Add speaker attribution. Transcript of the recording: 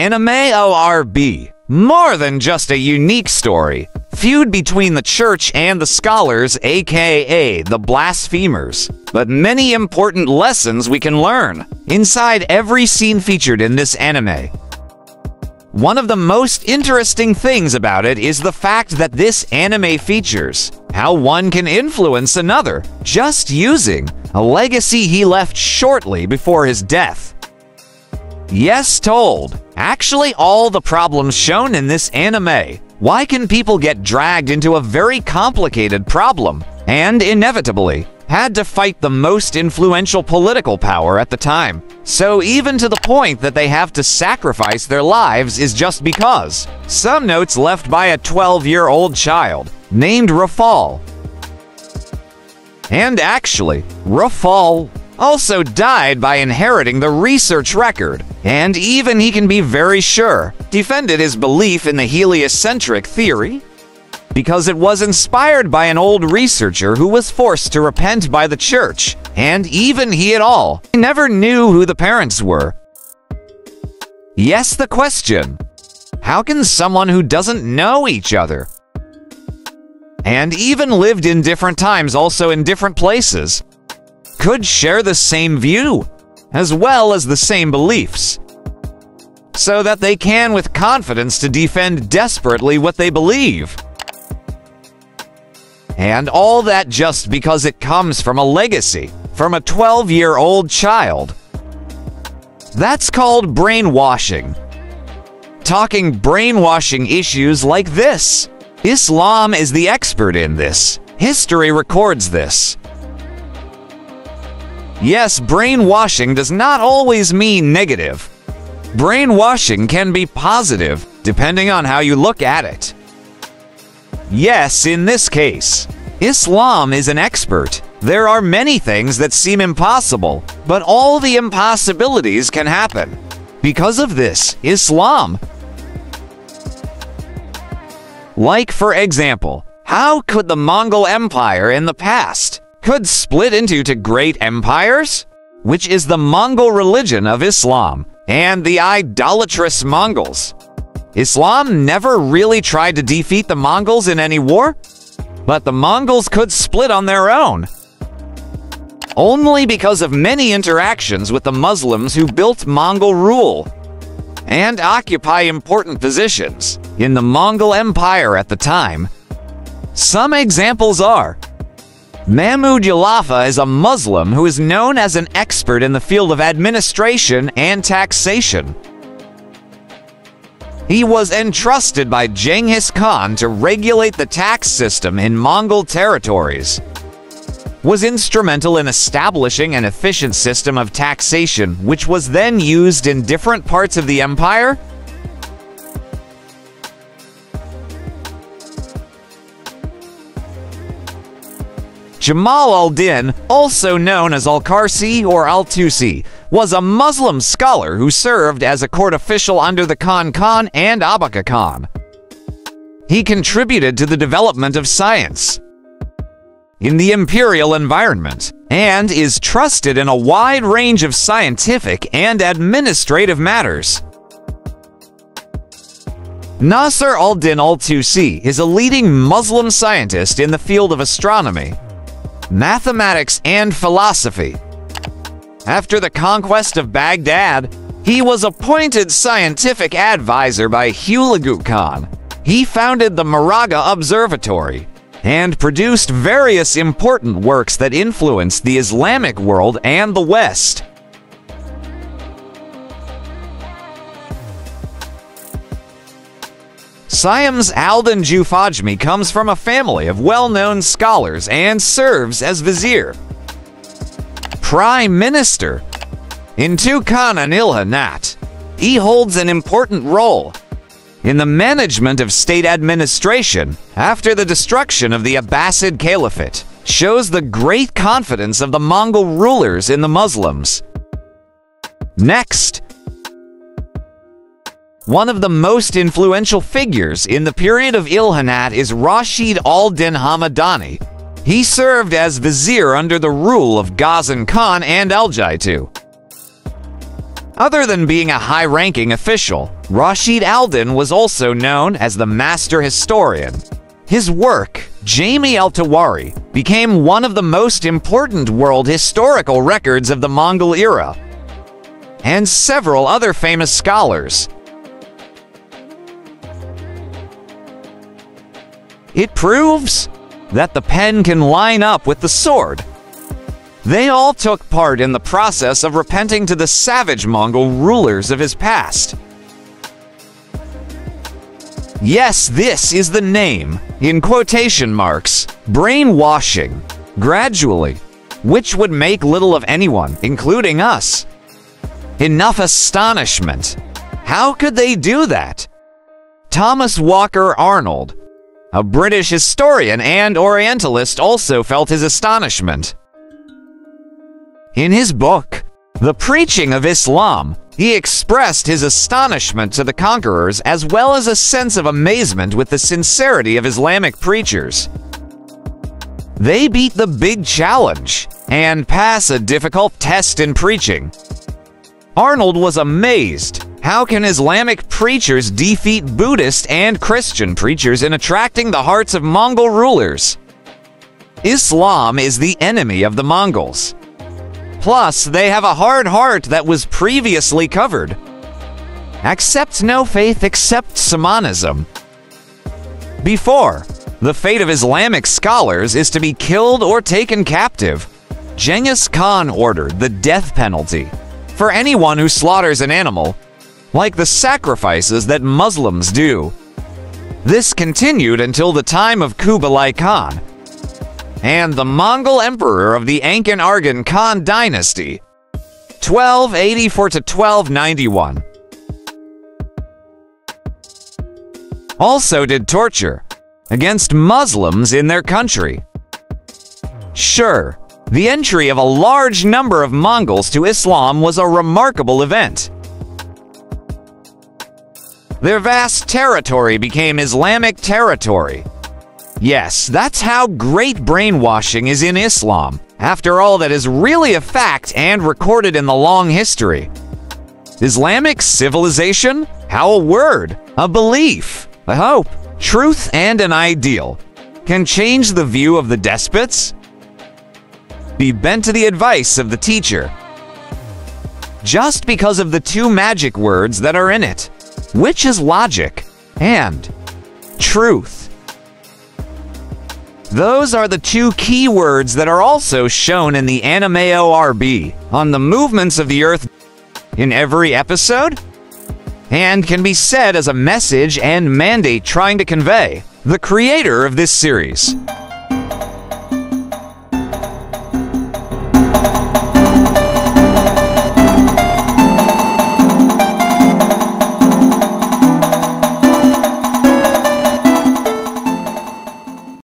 Speaker 1: Anime ORB. More than just a unique story. Feud between the church and the scholars, aka the blasphemers. But many important lessons we can learn inside every scene featured in this anime. One of the most interesting things about it is the fact that this anime features how one can influence another just using a legacy he left shortly before his death. Yes, told. Actually, all the problems shown in this anime. Why can people get dragged into a very complicated problem and inevitably had to fight the most influential political power at the time? So even to the point that they have to sacrifice their lives is just because. Some notes left by a 12-year-old child named Rafal. And actually, Rafal also died by inheriting the research record, and even he can be very sure defended his belief in the heliocentric theory because it was inspired by an old researcher who was forced to repent by the church, and even he at all never knew who the parents were. Yes, the question, how can someone who doesn't know each other and even lived in different times, also in different places, could share the same view, as well as the same beliefs, so that they can with confidence to defend desperately what they believe? And all that just because it comes from a legacy, from a 12-year-old child. That's called brainwashing. Talking brainwashing issues like this. Islam is the expert in this. History records this. Yes, brainwashing does not always mean negative. Brainwashing can be positive, depending on how you look at it. Yes, in this case, Islam is an expert. There are many things that seem impossible, but all the impossibilities can happen. Because of this, Islam. Like, for example, how could the Mongol Empire in the past could split into two great empires, which is the Mongol religion of Islam and the idolatrous Mongols. Islam never really tried to defeat the Mongols in any war, but the Mongols could split on their own. Only because of many interactions with the Muslims who built Mongol rule and occupy important positions in the Mongol Empire at the time. Some examples are: Mahmud Yalafa is a Muslim who is known as an expert in the field of administration and taxation. He was entrusted by Genghis Khan to regulate the tax system in Mongol territories, was instrumental in establishing an efficient system of taxation which was then used in different parts of the empire. Jamal al-Din, also known as al-Qarsi or al-Tusi, was a Muslim scholar who served as a court official under the Khan and Abaka Khan. He contributed to the development of science in the imperial environment and is trusted in a wide range of scientific and administrative matters. Nasr al-Din al-Tusi is a leading Muslim scientist in the field of astronomy, mathematics, and philosophy. After the conquest of Baghdad, he was appointed scientific advisor by Hulagu Khan. He founded the Maraga Observatory and produced various important works that influenced the Islamic world and the West. Syams al-Din Jufajmi comes from a family of well-known scholars and serves as vizier, prime minister, in Tukhan and Ilhanat. He holds an important role in the management of state administration after the destruction of the Abbasid Caliphate, shows the great confidence of the Mongol rulers in the Muslims. Next, one of the most influential figures in the period of Ilhanat is Rashid al-Din Hamadani. He served as vizier under the rule of Ghazan Khan and Aljaitu. Other than being a high-ranking official, Rashid al-Din was also known as the master historian. His work, Jami al-Tawari, became one of the most important world historical records of the Mongol era, and several other famous scholars. It proves that the pen can line up with the sword. They all took part in the process of repenting to the savage Mongol rulers of his past. Yes, this is the name, in quotation marks, brainwashing, gradually, which would make little of anyone, including us. Enough astonishment. How could they do that? Thomas Walker Arnold, a British historian and Orientalist, also felt his astonishment. In his book, The Preaching of Islam, he expressed his astonishment to the conquerors as well as a sense of amazement with the sincerity of Islamic preachers. They beat the big challenge and pass a difficult test in preaching. Arnold was amazed. How can Islamic preachers defeat Buddhist and Christian preachers in attracting the hearts of Mongol rulers? Islam is the enemy of the Mongols. Plus, they have a hard heart that was previously covered. Accept no faith except Samanism. Before, the fate of Islamic scholars is to be killed or taken captive. Genghis Khan ordered the death penalty for anyone who slaughters an animal, like the sacrifices that Muslims do. This continued until the time of Kublai Khan and the Mongol Emperor of the Ankhan-Arghan Khan dynasty, 1284 to 1291. Also did torture against Muslims in their country. Sure, the entry of a large number of Mongols to Islam was a remarkable event. Their vast territory became Islamic territory. Yes, that's how great brainwashing is in Islam. After all, that is really a fact and recorded in the long history. Islamic civilization? How a word, a belief, a hope, truth, and an ideal can change the view of the despots? Be bent to the advice of the teacher. Just because of the two magic words that are in it, which is logic and truth. Those are the two key words that are also shown in the anime ORB on the movements of the Earth in every episode, and can be said as a message and mandate trying to convey the creator of this series.